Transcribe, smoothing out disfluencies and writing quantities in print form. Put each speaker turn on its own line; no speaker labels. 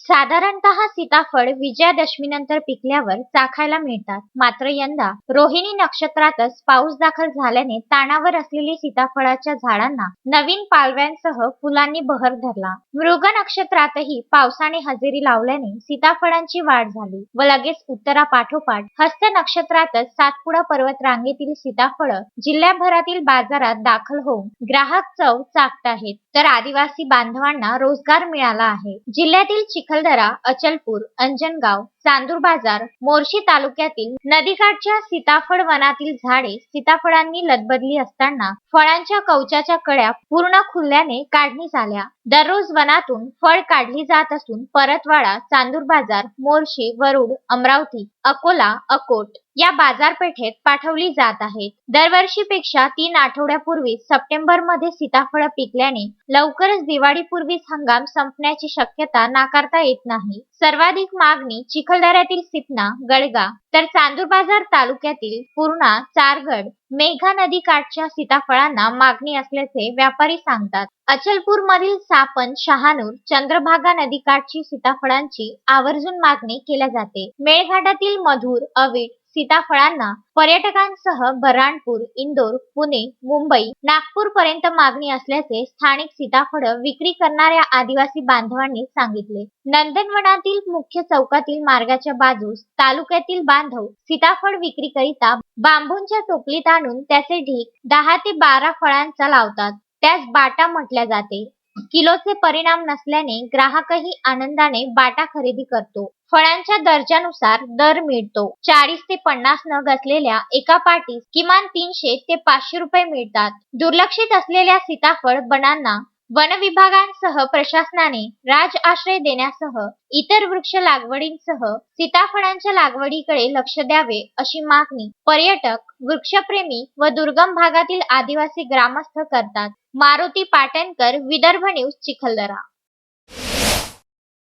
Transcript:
साधारणतः सीताफळ विजयादशमीनंतर पिकल्यावर चाखायला मिळतात. मात्र यंदा रोहिणी नक्षत्रातच पाऊस दाखल झाल्याने ताणावर असलेली सीताफळाच्या झाडांना नवीन पालव्यांसह फुलांनी बहर धरला. मृग नक्षत्रातही पावसाने हजेरी लावल्याने सीताफळांची वाढ झाली व लगेच उत्तरापाठोपाठ हस्त नक्षत्रातच सातपुडा पर्वत रांगेतील सीताफळ जिल्ह्याभरातील बाजारात दाखल होऊन ग्राहक चव चाखताहेत, तर आदिवासी बांधवांना रोजगार मिळाला आहे. जिल्ह्यातील चिखलदरा, अचलपूर, अंजनगाव, चांदूर बाजार, मोर्शी तालुक्यातील नदीकाठच्या सीताफळ वनातील झाडे सीताफळांनी लदबदली असताना फळांच्या कवचाच्या कळ्या पूर्ण खुलल्याने काढणीस आल्या. दररोज वनातून फळ काढली जात असून परतवाडा, चांदूर बाजार, मोर्शी, वरुड, अमरावती, अकोला, अकोट या बाजारपेठेत पाठवली जात आहेत. दरवर्षीपेक्षा 3 आठवड्यापूर्वी सप्टेंबरमध्ये सीताफळ पिकल्याने लवकरच दिवाळीपूर्वीच हंगाम संपण्याची शक्यता नाकारता येत नाही. सर्वाधिक मागणी चिखलदऱ्यातील सिपना, गडगा, तर चांदूर बाजार तालुक्यातील पूर्णा, चारगड, मेघा नदी काठच्या सीताफळांना मागणी असल्याचे व्यापारी सांगतात. अचलपूर मधील सापन, शहानूर, चंद्रभागा नदीकाठची सीताफळांची आवर्जून मागणी केल्या जाते. मेळघाटातील मधुर, अवीट सीताफळांना पर्यटकांसह बऱ्हाणपूर, इंदोर, पुणे, मुंबई, नागपूर पर्यंत मागणी असल्याचे स्थानिक सीताफळ विक्री करणाऱ्या आदिवासी बांधवांनी सांगितले. नंदनवनातील मुख्य चौकातील मार्गाच्या बाजूस तालुक्यातील बांधव सीताफळ विक्रीकरिता बांबूंच्या टोपलीत आणून त्याचे ढीग 10 ते 12 फळांचा लावतात. त्यास बाटा म्हटल्या जाते. किलोचे परिणाम नसल्याने ग्राहकही आनंदाने बाटा खरेदी करतो. फळांच्या दर्जानुसार दर मिळतो. 40 ते 50 नग असलेल्या एका पाटीस किमान 300 ते 500 रुपये मिळतात. दुर्लक्षित असलेल्या सीताफळ बनांना वन विभागांसह प्रशासनाने राज आश्रय देण्यासह इतर वृक्ष लागवडींसह सीताफळांच्या लागवडीकडे लक्ष द्यावे अशी मागणी पर्यटक, वृक्षप्रेमी व दुर्गम भागातील आदिवासी ग्रामस्थ करतात. मारुती पाटणकर, विदर्भ न्यूज, चिखलदरा.